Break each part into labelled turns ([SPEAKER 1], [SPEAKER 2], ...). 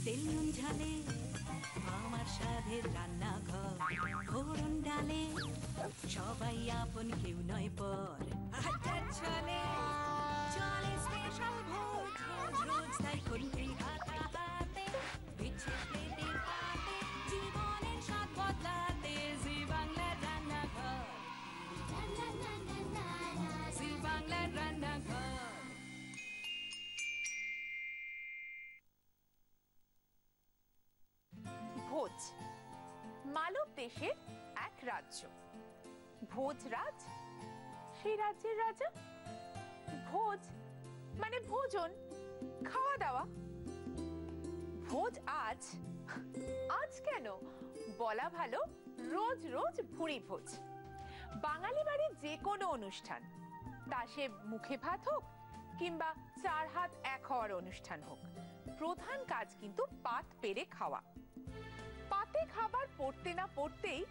[SPEAKER 1] তেল নুন ঝালে আমার স্বাদের রান্নাঘর, ফোড়ন ডালে সবাই আপন, কেউ নয় পর। আড্ডা চলে চলে স্পেশাল ভোজ, রোজ রোজ তাই খুন্তি হাতা হাতে, বিচ্ছে প্লেটে পাতে, জীবনের স্বাদ বদলাতে। জি বাংলার রান্নাঘর, জি বাংলার রান্নাঘর।
[SPEAKER 2] ভোজ মালব দেশের এক রাজ্য। ভোজরাজ সেই রাজ্যের রাজা। ভোজ মানে ভোজন, খাওয়া দাওয়া। ভোজ আজ আজ কেন বলা ভালো, রোজ রোজ ভুঁড়ি ভোজ। বাঙালি বাড়ির যে কোনো অনুষ্ঠান, তা সে মুখে ভাত হোক কিংবা চার হাত এক হওয়ার অনুষ্ঠান হোক, প্রধান কাজ কিন্তু পাত পেরে খাওয়া। পাতে খাবার পড়তে না পড়তেই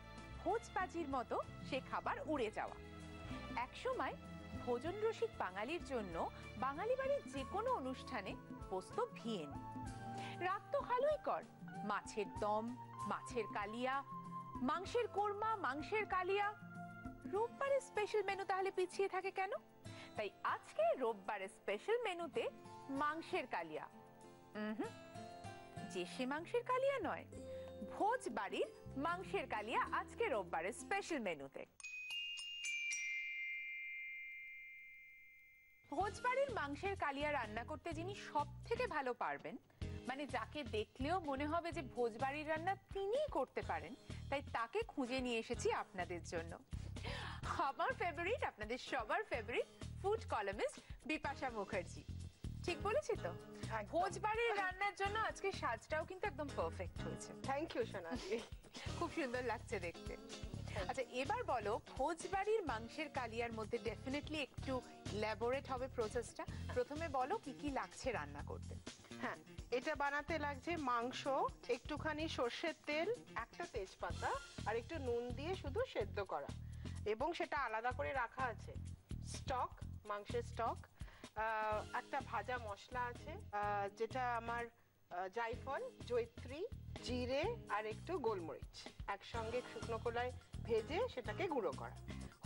[SPEAKER 2] ভোজবাজির মতো সে খাবার উড়ে যাওয়া। একসময় ভোজন রসিক বাঙালির জন্য বাঙালি বাড়ির যে কোনো অনুষ্ঠানে বসত ভিয়েন। রাখতো হালুই কর, মাছের দম, মাছের কালিয়া, মাংসের কোরমা, মাংসের কালিয়া। রোববারের স্পেশাল মেনু তাহলে পিছিয়ে থাকে কেন? তাই আজকে রোববারের স্পেশাল মেনুতে মাংসের কালিয়া। যে সে মাংসের কালিয়া নয়, ভোজ বাড়ির মাংসের কালিয়া আজকে রোববারের স্পেশাল মেনুতে। ভোজ বাড়ির মাংসের কালিয়া রান্না করতে যিনি সব থেকে ভালো পারবেন, মানে যাকে দেখলেও মনে হবে যে ভোজ বাড়ির রান্না তিনিই করতে পারেন, তাই তাকে খুঁজে নিয়ে এসেছি আপনাদের জন্য। আমার ফেভারিট, আপনাদের সবার favourite food columnist Bipasha Mukherjee. ঠিক বলেছি তো? ভোজ বাড়ির রান্নার জন্য আজকে সাজটাও কিন্তু একদম পারফেক্ট হয়েছে।
[SPEAKER 3] থ্যাংক ইউ সোনালি,
[SPEAKER 2] খুব সুন্দর লাগছে দেখতে। আচ্ছা এবার বলো, ভোজ বাড়ির মাংসের কালিয়ার মধ্যে ডেফিনেটলি একটু ল্যাবোরেট হবে প্রসেসটা। প্রথমে বলো কি কি লাগছে রান্না করতে।
[SPEAKER 3] হ্যাঁ, এটা বানাতে লাগছে মাংস, একটুখানি সর্ষের তেল, একটা তেজপাতা আর একটু নুন দিয়ে শুধু সেদ্ধ করা, এবং সেটা আলাদা করে রাখা আছে। স্টক, মাংসের স্টক, একটা ভাজা মশলা আছে যেটা আমার জায়ফল, জয়িত্রী, জিরে আর একটু গোলমরিচ একসঙ্গে শুকনো কলায় ভেজে সেটাকে গুঁড়ো করা,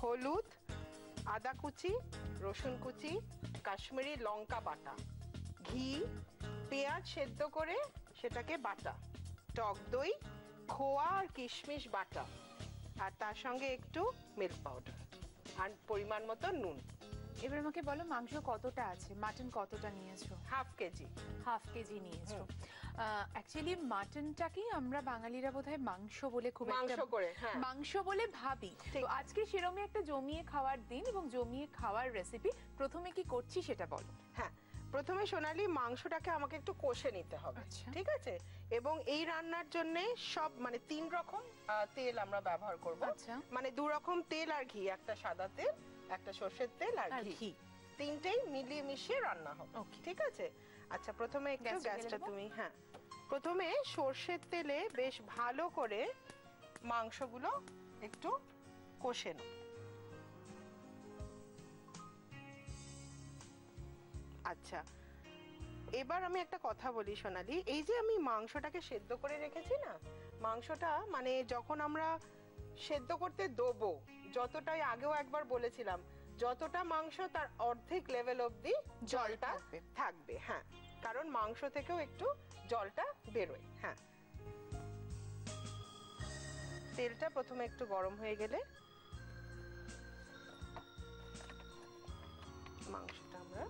[SPEAKER 3] হলুদ, আদা কুচি, রসুন কুচি, কাশ্মীরি লঙ্কা বাটা, ঘি, পেঁয়াজ সেদ্ধ করে সেটাকে বাটা, টক দই, খোয়া আর কিশমিশ বাটা, আর তার সঙ্গে একটু মিল্ক পাউডার আর পরিমাণ মতো নুন।
[SPEAKER 2] এবার আমাকে বলো মাংস কতটা আছে, মাটন কতটা নিয়েছো?
[SPEAKER 3] Half KG.
[SPEAKER 2] হাফ কেজি নিয়েছো। অ্যাকচুয়ালি মাটনটাকেই আমরা বাঙালিরা বোধহয় মাংস বলে খুব
[SPEAKER 3] মাংস করে, হ্যাঁ,
[SPEAKER 2] মাংস বলে ভাবি। তো আজকে সেরকমই একটা জমিয়ে খাওয়ার দিন এবং জমিয়ে খাওয়ার রেসিপি। প্রথমে কি করছি সেটা বলো।
[SPEAKER 3] হ্যাঁ, প্রথমে সোনালি মাংসটাকে আমাকে একটু কষে নিতে হবে, ঠিক আছে? এবং এই রান্নার জন্য সব মানে 3 রকম তেল আমরা ব্যবহার করব। মানে 2 রকম তেল আর ঘি, একটা সাদা তেল, একটা সরষের তেল আর ঘি, তিনটেই মিলিয়ে মিশিয়ে রান্না হবে, ঠিক আছে? আচ্ছা প্রথমে একটু গ্যাসটা তুমি, হ্যাঁ, প্রথমে সরষের তেলে বেশ ভালো করে মাংসগুলো একটু কষে নাও। আচ্ছা এবার আমি একটা কথা বলি সোনালি, এই যে আমি মাংসটাকে সেদ্ধ করে রেখেছি না, মাংসটা মানে যখন আমরা সেদ্ধ করতে দেবো, যতটাই আগেও একবার বলেছিলাম, যতটা মাংস তার অর্ধেক লেভেল অবধি জলটা থাকবে। হ্যাঁ, কারণ মাংস থেকেও একটু জলটা বেরোয়। হ্যাঁ, তেলটা প্রথমে একটু গরম হয়ে গেলে মাংসটা আমরা,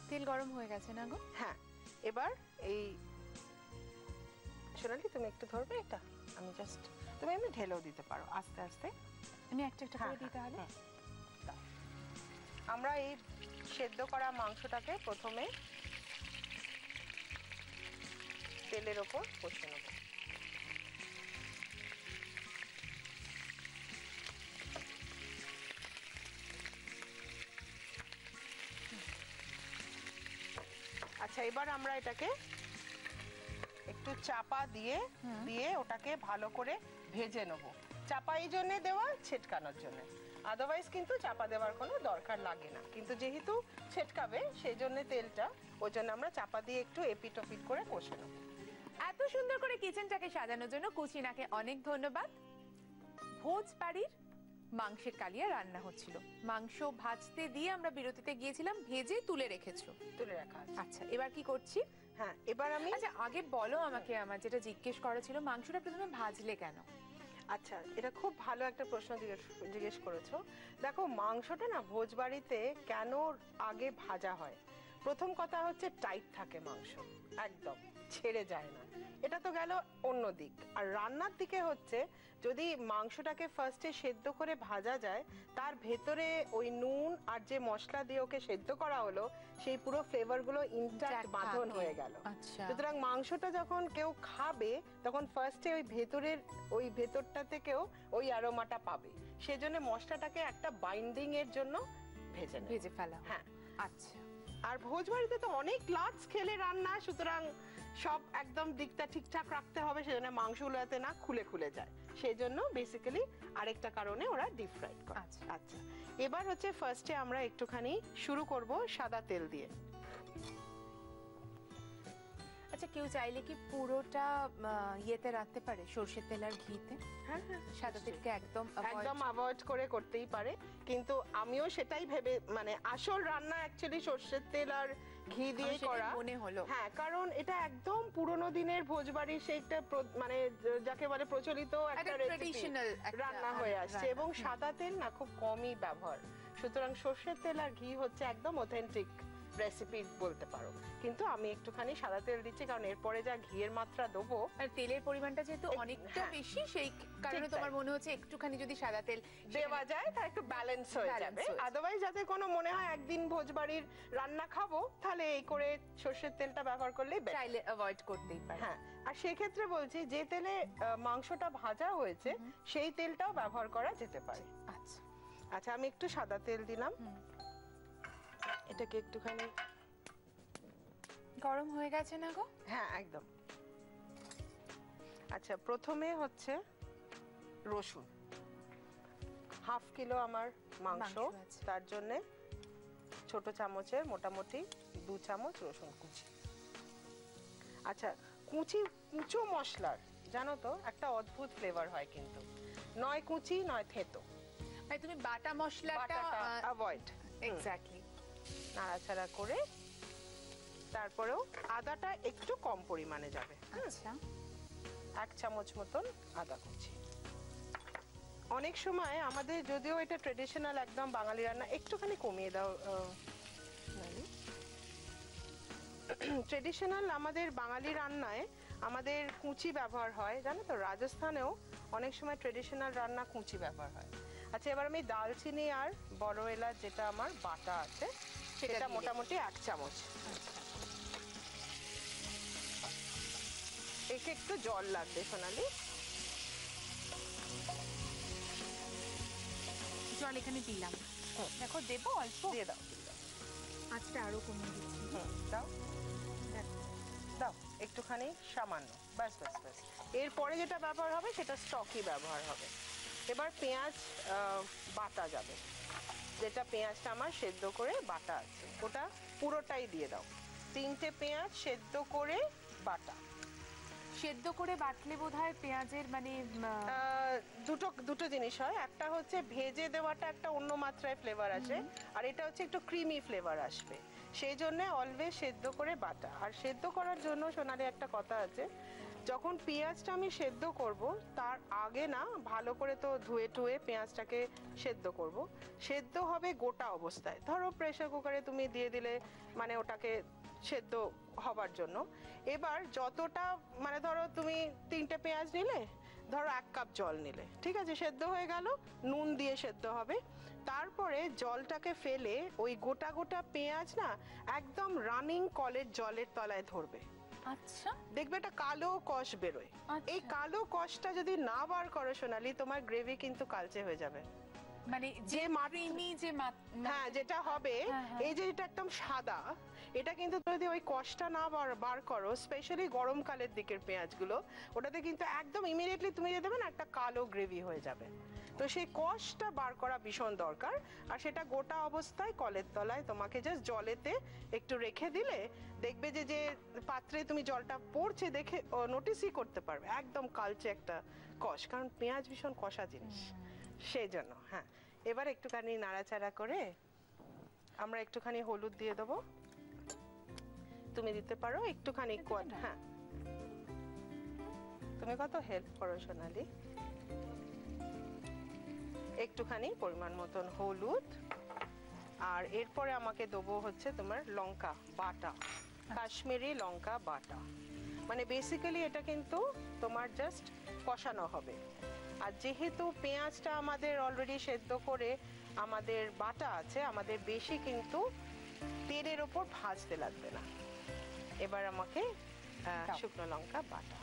[SPEAKER 2] তেল গরম হয়ে গেছে না গো?
[SPEAKER 3] হ্যাঁ, এবার এই সোনালি তুমি একটু ধরবে এটা, আমি জাস্ট, তুমি এমনি ঢেলেও দিতে পারো আস্তে আস্তে।
[SPEAKER 2] আমি একটা একটা করে দিই তাহলে।
[SPEAKER 3] আমরা এই সেদ্ধ করা মাংসটাকে প্রথমে তেলের ওপর কষে নেব। আচ্ছা এবার আমরা এটাকে একটু একটু চাপা দিয়ে দিয়ে ওটাকে ভালো করে ভেজে নেব। চাপা এই জন্য দেওয়া ছেটকানোর জন্য, আদারওয়াইজ কিন্তু চাপা দেওয়ার কোনো দরকার লাগে না, কিন্তু যেহেতু ছেটকাবে সেই জন্য তেলটা, ওই জন্য আমরা চাপা দিয়ে একটু এপিট ওপিট করে কষে নেব।
[SPEAKER 2] এত সুন্দর করে কিচেনটাকে সাজানোর জন্য কুচিনাকে অনেক ধন্যবাদ। ভোজ বাড়ির মাংসের কালিয়া রান্না হচ্ছিল, মাংস ভাজতে দিয়ে আমরা বিরতিতে গিয়েছিলাম, ভেজে তুলে রেখেছো।
[SPEAKER 3] তুলে রাখা আছে।
[SPEAKER 2] আচ্ছা, এবার কি করছি?
[SPEAKER 3] হ্যাঁ, এবার আমি
[SPEAKER 2] আচ্ছা আগে বলো আমাকে, আমার যেটা জিজ্ঞেস করা ছিল, মাংসটা প্রথমে ভাজলে কেন?
[SPEAKER 3] আচ্ছা, এটা খুব ভালো একটা প্রশ্ন জিজ্ঞেস করেছো। দেখো, মাংসটা না ভোজ বাড়িতে কেন আগে ভাজা হয়, প্রথম কথা হচ্ছে টাইট থাকে মাংস, একদম ছেড়ে যায় না, এটা তো গেল অন্য দিক। আর রান্নার দিকে হচ্ছে যদি মাংসটাকে ফার্স্টে সেদ্ধ করে ভাজা যায়, তার ভেতরে ওই নুন আর যে মশলা দিয়ে ওকে সেদ্ধ করা হলো, সেই পুরো ফ্লেভারগুলো ইনট্যাক্ট বাঁধন হয়ে গেল।
[SPEAKER 2] আচ্ছা,
[SPEAKER 3] সুতরাং মাংসটা যখন কেউ খাবে তখন ফার্স্টে ওই ভেতরটা থেকেও ওই অ্যারোমাটা পাবে, সেজন্য মশলাটাকে একটা বাইন্ডিং এর জন্য
[SPEAKER 2] ভেজে ফেলা।
[SPEAKER 3] হ্যাঁ,
[SPEAKER 2] আচ্ছা।
[SPEAKER 3] আর ভোজ বাড়িতে তো অনেক লাট স্কেলে রান্না, সুতরাং সব একদম দিকটা ঠিকঠাক রাখতে হবে, সেজন্য মাংসগুলো যাতে না খুলে খুলে যায়, সেই জন্য বেসিক্যালি আরেকটা কারণে ওরা ডিপ ফ্রাইড করে।
[SPEAKER 2] আচ্ছা।
[SPEAKER 3] আচ্ছা, এবার হচ্ছে ফার্স্টে আমরা একটুখানি শুরু করব সাদা তেল দিয়ে।
[SPEAKER 2] আচ্ছা, কেউ চাইলে কি পুরোটা ইয়েতে রাখতে পারে, সরষের তেল আর ঘিতে?
[SPEAKER 3] হ্যাঁ হ্যাঁ,
[SPEAKER 2] সাদা তেলকে একদম
[SPEAKER 3] অ্যাভয়েড করে করতেই পারে, কিন্তু আমিও সেটাই ভেবে, মানে আসল রান্না অ্যাকচুয়ালি সরষের তেল আর ঘি দিয়ে করা
[SPEAKER 2] মনে হলো।
[SPEAKER 3] হ্যাঁ, কারণ এটা একদম পুরনো দিনের ভোজবাড়ির সেইটা মানে যাকে বলে প্রচলিত একটা
[SPEAKER 2] ট্র্যাডিশনাল
[SPEAKER 3] রান্না হয়ে আসছে, এবং সাদা তেল না খুব কমই ব্যবহার, সুতরাং সরষের তেল আর ঘি হচ্ছে একদম অথেন্টিক রেসিপি বলতে পারো। কিন্তু আমি একটুখানি সাদা তেল দিচ্ছি, কারণ এরপরে যা ঘিয়ের মাত্রা দেবো,
[SPEAKER 2] আর তেলের পরিমাণটা যেহেতু অনেকটা বেশি, সেই কারণে তোমার মনে হচ্ছে একটুখানি যদি সাদা তেল
[SPEAKER 3] দেওয়া যায় তা একটু ব্যালেন্স হয়ে যাবে। আদারওয়াইজ যাতে কোনো মনে হয় একদিন ভোজবাড়ির রান্না খাবো, তাহলে এই করে সরষের তেলটা ব্যবহার করলেই
[SPEAKER 2] চাইলে অ্যাভয়েড করতেই পারে।
[SPEAKER 3] হ্যাঁ, আর সেই ক্ষেত্রে বলছি যে তেলে মাংসটা ভাজা হয়েছে সেই তেলটাও ব্যবহার করা যেতে পারে।
[SPEAKER 2] আচ্ছা
[SPEAKER 3] আচ্ছা, আমি একটু সাদা তেল দিলাম, এটাকে একটুখানি
[SPEAKER 2] গরম হয়ে গেছে না গো?
[SPEAKER 3] হ্যাঁ, একদম। আচ্ছা, প্রথমে হচ্ছে রসুন, হাফ কিলো আমার মাংস, তার জন্য ছোট চামচের মোটামুটি 2 চামচ রসুন কুচি। আচ্ছা, কুচো মশলার জানো তো একটা অদ্ভুত ফ্লেভার হয়, কিন্তু নয় কুচি নয় থেতো,
[SPEAKER 2] মানে তুমি বাটা মশলাটা
[SPEAKER 3] অ্যাভয়েড।
[SPEAKER 2] এক্স্যাক্টলি।
[SPEAKER 3] নাড়াচাড়া করে তারপরেও আদাটা একটু কম পরিমাণে যাবে।
[SPEAKER 2] আচ্ছা,
[SPEAKER 3] 1 চামচ মতন আদা কুচি। অনেক সময় আমাদের, যদিও এটা ট্রেডিশনাল একদম বাঙালি রান্না, একটুখানি কমিয়ে দাও ট্রেডিশনাল আমাদের বাঙালি রান্নায় আমাদের কুচি ব্যবহার হয়, জানো তো, রাজস্থানেও অনেক সময় ট্রেডিশনাল রান্না কুচি ব্যবহার হয়। আচ্ছা, এবার আমি দালচিনি আর বড় এলাচ যেটা আমার বাটা আছে সেটা মোটামুটি 1 চামচ। একে একটু জল লাগবে সোনালি,
[SPEAKER 2] জল এখানে দিলাম। দেখো, দেবো অল্প,
[SPEAKER 3] দিয়ে দাও।
[SPEAKER 2] আঁচটা আরো কমিয়ে দিচ্ছি।
[SPEAKER 3] দাও দাও একটুখানি সামান্য, ব্যাস ব্যাস ব্যাস। এরপরে যেটা ব্যবহার হবে সেটা স্টকই ব্যবহার হবে। এবার পেঁয়াজ বাটা যাবে, যেটা পেঁয়াজটা আমার সেদ্ধ করে বাটা আছে ওটা পুরোটাই দিয়ে দাও। 3টে পেঁয়াজ সেদ্ধ করে বাটা।
[SPEAKER 2] সেদ্ধ করে বাটলে বোধহয় পেঁয়াজের মানে
[SPEAKER 3] দুটো জিনিস হয়, একটা হচ্ছে ভেজে দেওয়াটা একটা অন্য মাত্রায় ফ্লেভার আসে, আর এটা হচ্ছে একটু ক্রিমি ফ্লেভার আসবে, সেই জন্য অলওয়েজ সেদ্ধ করে বাটা। আর সেদ্ধ করার জন্য সোনালি একটা কথা আছে, যখন পেঁয়াজটা আমি সেদ্ধ করব তার আগে না ভালো করে তো ধুয়ে টুয়ে পেঁয়াজটাকে সেদ্ধ করব। সেদ্ধ হবে গোটা অবস্থায়, ধরো প্রেসার কুকারে তুমি দিয়ে দিলে মানে ওটাকে সেদ্ধ হবার জন্য। এবার যতটা, মানে ধরো তুমি 3টে পেঁয়াজ নিলে, ধরো 1 কাপ জল নিলে, ঠিক আছে, সেদ্ধ হয়ে গেল, নুন দিয়ে সেদ্ধ হবে। তারপরে জলটাকে ফেলে ওই গোটা গোটা পেঁয়াজ না একদম রানিং কলের জলের তলায় ধরবে।
[SPEAKER 2] আচ্ছা,
[SPEAKER 3] দেখবে একটা কালো কষ বেরোয়। এই কালো কষটা যদি না বার করো সোনালি, তোমার গ্রেভি কিন্তু কালচে হয়ে যাবে।
[SPEAKER 2] মানে যে
[SPEAKER 3] যে
[SPEAKER 2] মাট্রিনি যে
[SPEAKER 3] হ্যাঁ যেটা হবে, এই যে এটা একদম সাদা, এটা কিন্তু যদি ওই কষটা না বার করো, স্পেশালি গরমকালের দিকের পেঁয়াজগুলো, ওটাতে কিন্তু একদম ইমিডিয়েটলি তুমি যে দেবে না, একটা কালো গ্রেভি হয়ে যাবে। তো সেই কষটা বার করা ভীষণ দরকার। আর সেটা গোটা অবস্থায় কলের তলায় তোমাকে জাস্ট জলেতে একটু রেখে দিলে দেখবে যে যে পাত্রে তুমি জলটা পড়ছে দেখে নোটিসই করতে পারবে একদম কালচে একটা কষ, কারণ পেঁয়াজ ভীষণ কষা জিনিস, সেই জন্য। হ্যাঁ, এবার একটুখানি নাড়াচাড়া করে আমরা একটুখানি হলুদ দিয়ে দেবো, তুমি দিতে পারো একটুখানি। হ্যাঁ, তুমি কত হেল্প করো সোনালি। একটুখানি পরিমাণ মতন হলুদ, আর এরপরে আমাকে দেবো হচ্ছে তোমার লঙ্কা বাটা, কাশ্মীরি লঙ্কা বাটা। মানে বেসিক্যালি এটা কিন্তু তোমার জাস্ট কষানো হবে। আর যেহেতু পেঁয়াজটা আমাদের অলরেডি সেদ্ধ করে আমাদের বাটা আছে, আমাদের বেশি কিন্তু তেলের ওপর ভাজতে লাগবে না। এবার আমাকে শুকনো লঙ্কা বাটা,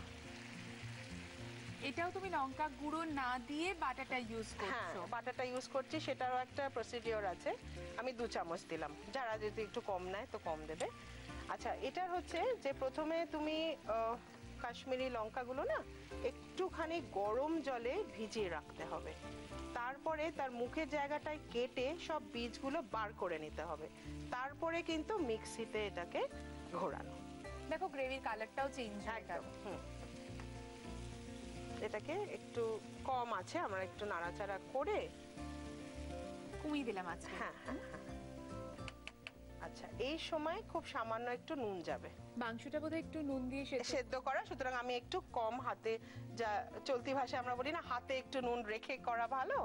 [SPEAKER 2] এটাও তুমি লঙ্কা গুঁড়ো না দিয়ে বাটাটা ইউজ করছো?
[SPEAKER 3] বাটাটা ইউজ করছি, সেটারও একটা প্রসিডিওর আছে। আমি 2 চামচ দিলাম, যারা যদি একটু কম নেয় তো কম দেবে। আচ্ছা, এটা হচ্ছে যে প্রথমে তুমি কাশ্মীরি লঙ্কাগুলো না একটুখানি গরম জলে ভিজিয়ে রাখতে হবে, তারপরে তার মুখের জায়গাটায় কেটে সব বীজগুলো বার করে নিতে হবে, তারপরে কিন্তু মিক্সিতে এটাকে ঘোরানো।
[SPEAKER 2] দেখো গ্রেভির কালারটাও চেঞ্জ হয়ে গেল।
[SPEAKER 3] এটাকে একটু কম আছে, আমরা একটু নাড়াচাড়া করে
[SPEAKER 2] কমিয়ে দিলাম আজকে।
[SPEAKER 3] হ্যাঁ হ্যাঁ হ্যাঁ। আচ্ছা, এই সময় খুব সামান্য একটু নুন যাবে,
[SPEAKER 2] মাংসটা বোধহয় একটু নুন দিয়ে
[SPEAKER 3] সেদ্ধ করা, সুতরাং আমি একটু কম হাতে, যা চলতি ভাষায় আমরা বলি না হাতে একটু নুন রেখে করা ভালো।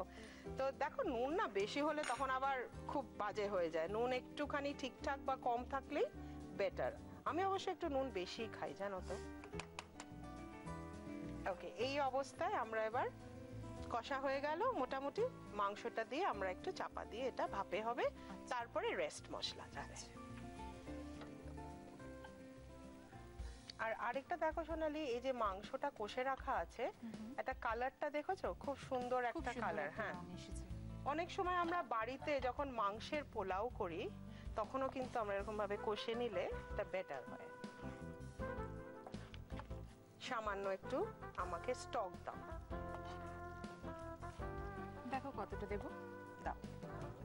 [SPEAKER 3] তো দেখো নুন না বেশি হলে তখন আবার খুব বাজে হয়ে যায়, নুন একটুখানি ঠিকঠাক বা কম থাকলেই বেটার। আমি অবশ্য একটু নুন বেশি খাই জানো তো। ওকে, এই অবস্থায় আমরা এবার কষা হয়ে গেল মোটামুটি, মাংসটা দিয়ে আমরা একটু চাপা দিয়ে এটা ভাপে হবে, তারপরে রেস্ট মশলা যাবে। আর আরেকটা দেখো সোনালি, এই যে মাংসটা কষে রাখা আছে, একটা কালারটা দেখেছো, খুব সুন্দর একটা কালার। হ্যাঁ, অনেক সময় আমরা বাড়িতে যখন মাংসের পোলাও করি তখনও কিন্তু আমরা এরকম ভাবে কষে নিলে এটা বেটার হয়। সামান্য একটু আমাকে স্টক দাও,
[SPEAKER 2] দেখো কতটা দেবো,
[SPEAKER 3] দাও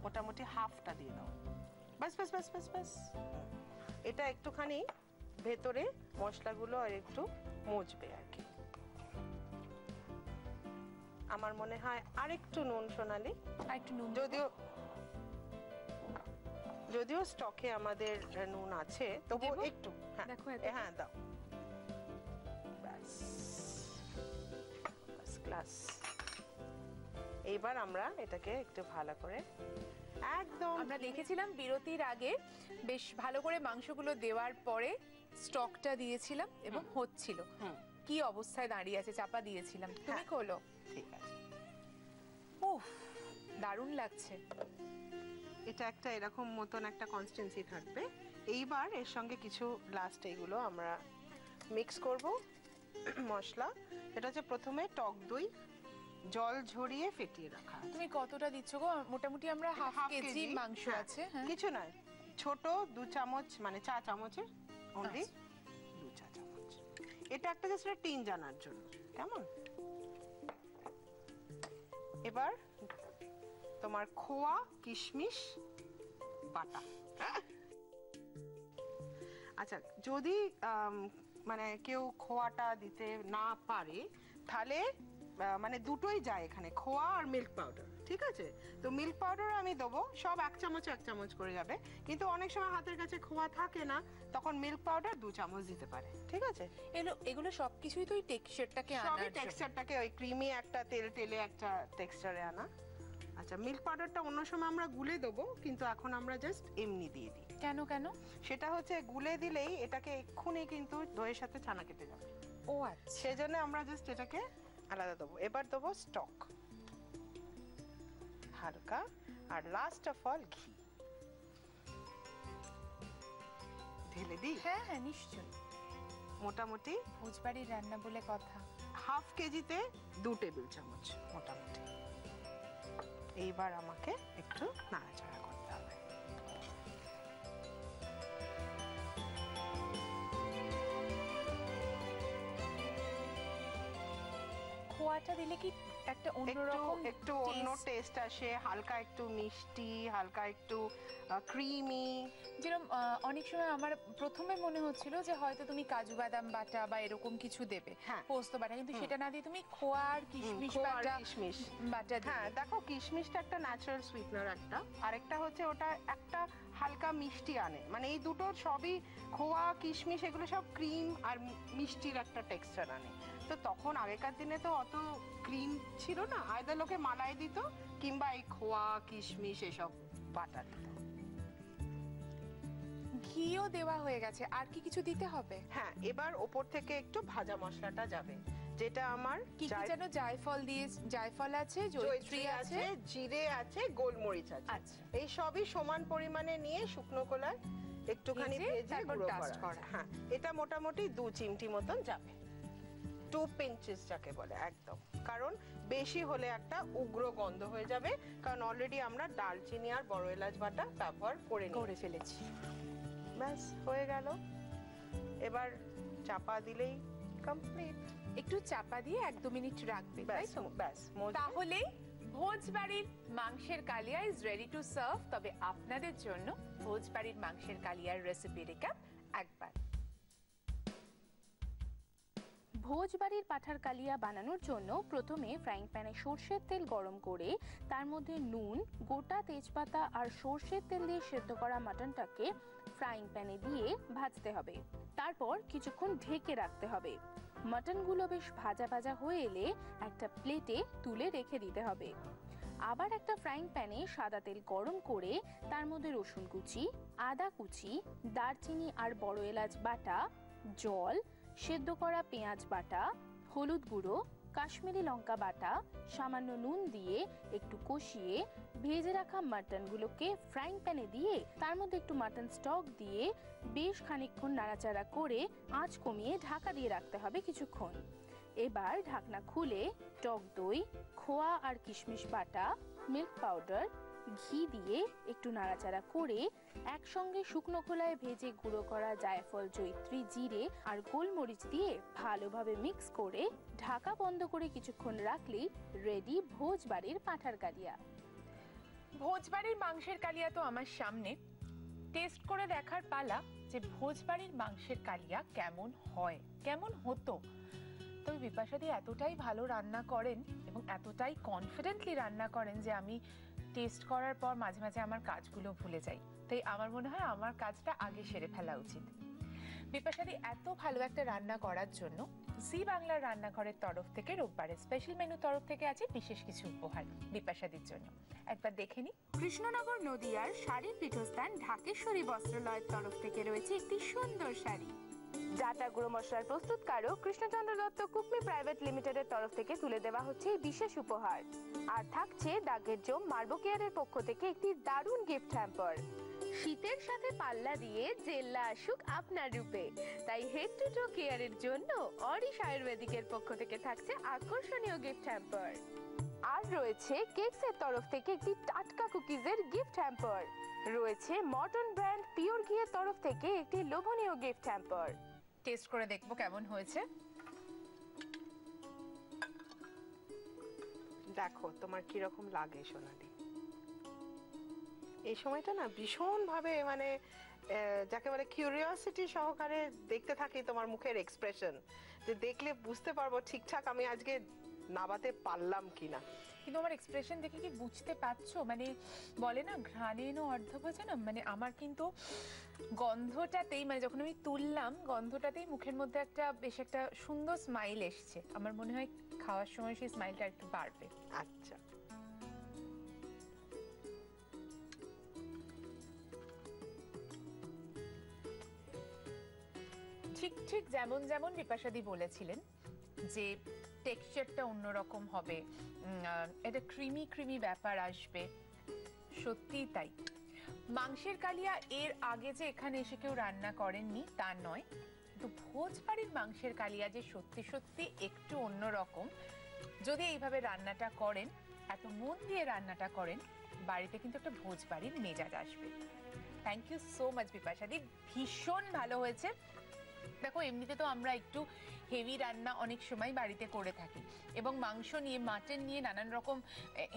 [SPEAKER 3] মোটামুটি হাফটা দিয়ে দাও, বাস বাস বাস বাস বাস। এটা একটুখানি ভেতরে মশলাগুলো আর একটু মজবে আর কি। আমার মনে হয় আরেকটু নুন সোনালি,
[SPEAKER 2] আরেকটু নুন,
[SPEAKER 3] যদিও স্টকে আমাদের নুন আছে তবু একটু। হ্যাঁ
[SPEAKER 2] দেখো
[SPEAKER 3] হ্যাঁ দাও, ব্যাস ক্লাস। এইবার আমরা এটাকে একটু ভালো করে একদম,
[SPEAKER 2] আমরা দেখেছিলাম বিরতির আগে বেশ ভালো করে মাংসগুলো দেওয়ার পরে স্টকটা দিয়েছিলাম এবং হচ্ছিল কি অবস্থায় দাঁড়িয়ে আছে, চাপা দিয়েছিলাম, তুমি খোলো।
[SPEAKER 3] ঠিক আছে,
[SPEAKER 2] উফ দারুণ লাগছে।
[SPEAKER 3] এটা একটা এরকম মতন একটা কনসিস্টেন্সি থাকবে। এইবার এর সঙ্গে কিছু লাস্ট এগুলো আমরা মিক্স করব মশলা। এটা হচ্ছে প্রথমে টক দই জল ঝরিয়ে ফেটিয়ে রাখা।
[SPEAKER 2] তুমি কতটা দিচ্ছ গো? মোটামুটি আমরা হাফ কেজি মাংস আছে।
[SPEAKER 3] কিছু নয়, ছোট 2 চামচ, মানে চা চামচের অনলি 2 চা চামচ। এটা একটা জাস্ট টিন জানার জন্য, কেমন? এবার তোমার খোয়া কিশমিশ বাটা। আচ্ছা, যদি মানে কেউ খোয়াটা দিতে না পারে তাহলে মানে দুটোই যায় এখানে, খোয়া আর মিল্ক পাউডার, ঠিক আছে? তো মিল্ক পাউডার আমি দেবো সব 1 চামচ করে যাবে, কিন্তু অনেক সময় হাতের কাছে খোয়া থাকে না, তখন মিল্ক পাউডার 2 চামচ দিতে পারে, ঠিক আছে?
[SPEAKER 2] এগুলো সবকিছুই তো ওই টেক্সচারটাকে আনার
[SPEAKER 3] সবই টেক্সচারটাকে ওই ক্রিমি একটা তেলে একটা টেক্সচারে আনা। আচ্ছা, মিল্ক পাউডারটা অন্য সময় আমরা গুলে দেবো, কিন্তু এখন আমরা জাস্ট এমনি দিয়ে দিই।
[SPEAKER 2] কেন কেন?
[SPEAKER 3] সেটা হচ্ছে গুলে দিলেই এটাকে এক্ষুনি কিন্তু দইয়ের সাথে ছানা কেটে যাবে।
[SPEAKER 2] ও আচ্ছা,
[SPEAKER 3] সেজন্য আমরা জাস্ট এটাকে আলাদা দেবো। এবার দেবো স্টক হালকা, আর লাস্ট অফ অল ঘি ঢেলে দিই।
[SPEAKER 2] হ্যাঁ হ্যাঁ নিশ্চয়ই,
[SPEAKER 3] মোটামুটি
[SPEAKER 2] ভোজবাড়ির রান্না বলে কথা।
[SPEAKER 3] হাফ কেজিতে 2 টেবিল চামচ মোটামুটি। এইবার আমাকে একটু নাড়াচাড়া করতে হবে।
[SPEAKER 2] খোয়াটা দিলে কি একটা অন্যরকম
[SPEAKER 3] একটু অন্য টেস্ট আসে, হালকা একটু মিষ্টি, হালকা একটু ক্রিমি।
[SPEAKER 2] যেরকম অনেক সময় আমার প্রথমে মনে হচ্ছিল যে হয়তো তুমি কাজু বাদাম বাটা বা এরকম কিছু দেবে,
[SPEAKER 3] হ্যাঁ।
[SPEAKER 2] পোস্ত বাটা, কিন্তু সেটা না দিয়ে তুমি খোয়া আর কিশমিশ বাটা
[SPEAKER 3] হ্যাঁ,
[SPEAKER 2] দিলে।
[SPEAKER 3] দেখো কিশমিশটা একটা ন্যাচারাল সুইটনার একটা, আরেকটা হচ্ছে ওটা একটা হালকা মিষ্টি আনে, মানে এই দুটোর সবই, খোয়া কিশমিশ এগুলো সব ক্রিম আর মিষ্টির একটা টেক্সচার আনে। তো তখন আগেকার দিনে তো অত ক্রিম ছিল না, আয়দা লোকে মালাই দিত কিংবা এই খোয়া কিশমিশ এসব বাটা দিত।
[SPEAKER 2] ঘিও দেওয়া হয়ে গেছে, আর কি কিছু দিতে হবে?
[SPEAKER 3] হ্যাঁ, এবার ওপর থেকে একটু ভাজা মশলাটা যাবে, যেটা আমার
[SPEAKER 2] কি কি যেন জায়ফল দিয়ে, জায়ফল আছে, জয়িত্রী আছে,
[SPEAKER 3] জিরে আছে, গোলমরিচ আছে।
[SPEAKER 2] আচ্ছা।
[SPEAKER 3] এই সবই সমান পরিমাণে নিয়ে শুকনো কলায় একটুখানি
[SPEAKER 2] ভেজে
[SPEAKER 3] ভেজে
[SPEAKER 2] তারপর
[SPEAKER 3] গুঁড়ো
[SPEAKER 2] dust
[SPEAKER 3] করা।
[SPEAKER 2] করা।
[SPEAKER 3] হ্যাঁ, এটা মোটামুটি 2 চিমটি মতন যাবে, 2 পিঞ্চেস যাকে বলে একদম, কারণ বেশি হলে একটা উগ্র গন্ধ হয়ে যাবে, কারণ অলরেডি আমরা দারচিনি আর বড় এলাচ বাটা ব্যবহার করে
[SPEAKER 2] ফেলেছি।
[SPEAKER 3] ব্যাস হয়ে গেল, এবার চাপা দিলেই কমপ্লিট।
[SPEAKER 2] একটু চাপা দিয়ে 1-2 মিনিট রাখবে, তাই
[SPEAKER 3] ব্যাস
[SPEAKER 2] তো?
[SPEAKER 3] ব্যাস,
[SPEAKER 2] তাহলে ভোজবাড়ির মাংসের কালিয়া ইজ রেডি টু সার্ভ। তবে আপনাদের জন্য ভোজবাড়ির মাংসের কালিয়ার রেসিপি রিক্যাপ একবার।
[SPEAKER 4] ভোজবাড়ির পাঁঠার কালিয়া বানানোর জন্য প্রথমে ফ্রাইং প্যানে সর্ষের তেল গরম করে তার মধ্যে নুন, গোটা তেজপাতা আর সর্ষের তেল দিয়ে সেদ্ধ করা মাটনটাকে ফ্রাইং প্যানে দিয়ে ভাজতে হবে। তারপর কিছুক্ষণ ঢেকে রাখতে হবে। মাটনগুলো বেশ ভাজা ভাজা হয়ে এলে একটা প্লেটে তুলে রেখে দিতে হবে। আবার একটা ফ্রাইং প্যানে সাদা তেল গরম করে তার মধ্যে রসুন কুচি, আদা কুচি, দারচিনি আর বড় এলাচ বাটা, জল, সেদ্ধ করা পেঁয়াজ বাটা, হলুদ গুঁড়ো, কাশ্মীরি লঙ্কা বাটা, সামান্য নুন দিয়ে একটু কষিয়ে ভেজে রাখা মাটনগুলোকে ফ্রাইং প্যানে দিয়ে তার মধ্যে একটু মাটন স্টক দিয়ে বেশ খানিকক্ষণ নাড়াচাড়া করে আঁচ কমিয়ে ঢাকা দিয়ে রাখতে হবে কিছুক্ষণ। এবার ঢাকনা খুলে টক দই, খোয়া আর কিশমিশ বাটা, মিল্ক পাউডার, ঘি দিয়ে একটু নাড়াচাড়া করে একসঙ্গে শুকনো খোলায় ভেজে গুঁড়ো করা জায়ফল, জয়িত্রী, জিরে আর গোলমরিচ দিয়ে ভালোভাবে মিক্স করে ঢাকা বন্ধ করে কিছুক্ষণ রাখলেই রেডি ভোজবাড়ির পাঁঠার কালিয়া।
[SPEAKER 2] ভোজবাড়ির মাংসের কালিয়া তো আমার সামনে, টেস্ট করে দেখার পালা যে ভোজবাড়ির মাংসের কালিয়া কেমন হয়, কেমন হতো। তবে বিপাশাদি এতটাই ভালো রান্না করেন এবং এতটাই কনফিডেন্টলি রান্না করেন যে আমি টেস্ট করার পর মাঝে মাঝে আমার কাজগুলো ভুলে যাই। তাই আমার মনে হয় আমার কাজটা আগে সেরে ফেলা উচিত। বিপাশাদি এত ভালো একটা রান্না করার জন্য জি বাংলার রান্নাঘরের তরফ থেকে রোববারের স্পেশাল মেনু তরফ থেকে আছে বিশেষ কিছু উপহার বিপাশাদির জন্য। একবার দেখে নি।
[SPEAKER 4] কৃষ্ণনগর নদিয়ার শাড়ির পীঠস্থান ঢাকেশ্বরী বস্ত্রালয়ের তরফ থেকে রয়েছে একটি সুন্দর শাড়ি। জাটা গুঁড়ো মশলার প্রস্তুতকারক কৃষ্ণচন্দ্র দত্ত কুকমি প্রাইভেট লিমিটেডের তরফ থেকে তুলে দেওয়া হচ্ছে এই বিশেষ উপহার। আর থাকছে দাগের জম মার্বো কেয়ারের পক্ষ থেকে একটি দারুণ গিফট হ্যাম্পার। শীতের সাথে পাল্লা দিয়ে জেল্লা আসুক আপনার রূপে, তাই হেড টু টো কেয়ারের জন্য অরিশ আয়ুর্বেদিকের পক্ষ থেকে থাকছে আকর্ষণীয় গিফট হ্যাম্পার। আর রয়েছে কেকসের তরফ থেকে একটি টাটকা কুকিজের গিফট হ্যাম্পার। রয়েছে মর্টন ব্র্যান্ড পিওর ঘিয়ের তরফ থেকে একটি লোভনীয় গিফট হ্যাম্পার।
[SPEAKER 2] টেস্ট করে দেখবো কেমন হয়েছে।
[SPEAKER 3] দেখো তোমার কিরকম লাগে সোনালি। এই সময়টা না ভীষণ ভাবে মানে যাকে বলে কিউরিওসিটি সহকারে দেখতে থাকি তোমার মুখের এক্সপ্রেশন, যে দেখলে বুঝতে পারবো ঠিকঠাক আমি আজকে নাবাতে পারলাম কিনা।
[SPEAKER 2] কিন্তু আমার এক্সপ্রেশন দেখে কি বুঝতে পারছো? মানে বলে না ঘ্রাণেন অর্ধভোজনম, মানে আমার কিন্তু গন্ধটাতেই, মানে যখন আমি তুললাম গন্ধটাতেই মুখের মধ্যে একটা বেশ একটা সুন্দর স্মাইল এসছে। আমার মনে হয় খাওয়ার সময় সেই স্মাইলটা একটু বাড়বে।
[SPEAKER 3] আচ্ছা,
[SPEAKER 2] ঠিক ঠিক যেমন যেমন বিপাশাদি বলেছিলেন যে টেক্সচারটা অন্যরকম হবে, এটা ক্রিমি ক্রিমি ব্যাপার আসবে, সত্যিই তাই। মাংসের কালিয়া এর আগে যে এখানে এসে কেউ রান্না করেননি তা নয়, কিন্তু ভোজবাড়ির মাংসের কালিয়া যে সত্যি সত্যি একটু অন্যরকম। যদি এইভাবে রান্নাটা করেন এত মন দিয়ে রান্নাটা করেন, বাড়িতে কিন্তু একটা ভোজ বাড়ির মেজাজ আসবে। থ্যাংক ইউ সো মাচ বিপাশাদি, ভীষণ ভালো হয়েছে। দেখো এমনিতে তো আমরা একটু হেভি রান্না অনেক সময় বাড়িতে করে থাকি, এবং মাংস নিয়ে, মাটন নিয়ে নানান রকম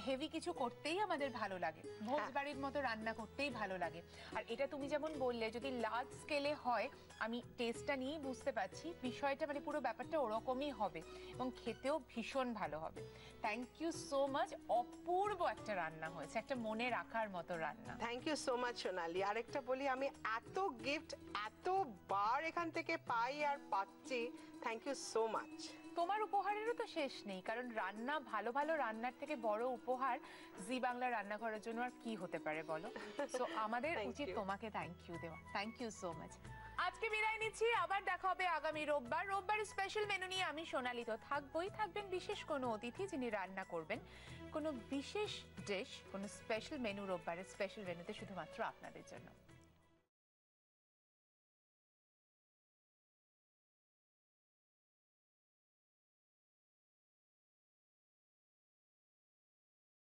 [SPEAKER 2] হেভি কিছু করতেই আমাদের ভালো লাগে, ভোজ বাড়ির মতো রান্না করতেই ভালো লাগে। আর এটা তুমি যেমন বললে, যদি লার্জ স্কেলে হয়, আমি টেস্টটা নিয়েই বুঝতে পারছি বিষয়টা, মানে পুরো ব্যাপারটা ওরকমই হবে এবং খেতেও ভীষণ ভালো হবে। থ্যাংক ইউ সো মাচ, অপূর্ব একটা রান্না হয়েছে, একটা মনে রাখার মতো রান্না।
[SPEAKER 3] থ্যাংক ইউ সো মাচ সোনালি। আরেকটা বলি, আমি এত গিফট এতবার এখান থেকে পাই আর পাচ্ছি, থ্যাংক ইউ সো মাচ।
[SPEAKER 2] তোমার উপহারেরও তো শেষ নেই, কারণ রান্না, ভালো ভালো রান্নার থেকে বড় উপহার জি বাংলা রান্নাঘরের জন্য আর কি হতে পারে বলো। সো আমাদের
[SPEAKER 3] Thank
[SPEAKER 2] উচিত
[SPEAKER 3] you.
[SPEAKER 2] তোমাকে থ্যাংক ইউ দেওয়া। Thank you so much. আজকে বিদায় নিচ্ছি, আবার দেখা হবে আগামী রোববার। রোববারের স্পেশাল মেনু নিয়ে আমি সোনালি তো থাকবই, থাকবেন বিশেষ কোনো অতিথি যিনি রান্না করবেন কোনো বিশেষ ডিশ, কোনো স্পেশাল মেনু, রোববারের স্পেশাল মেনুতে শুধুমাত্র আপনাদের জন্য।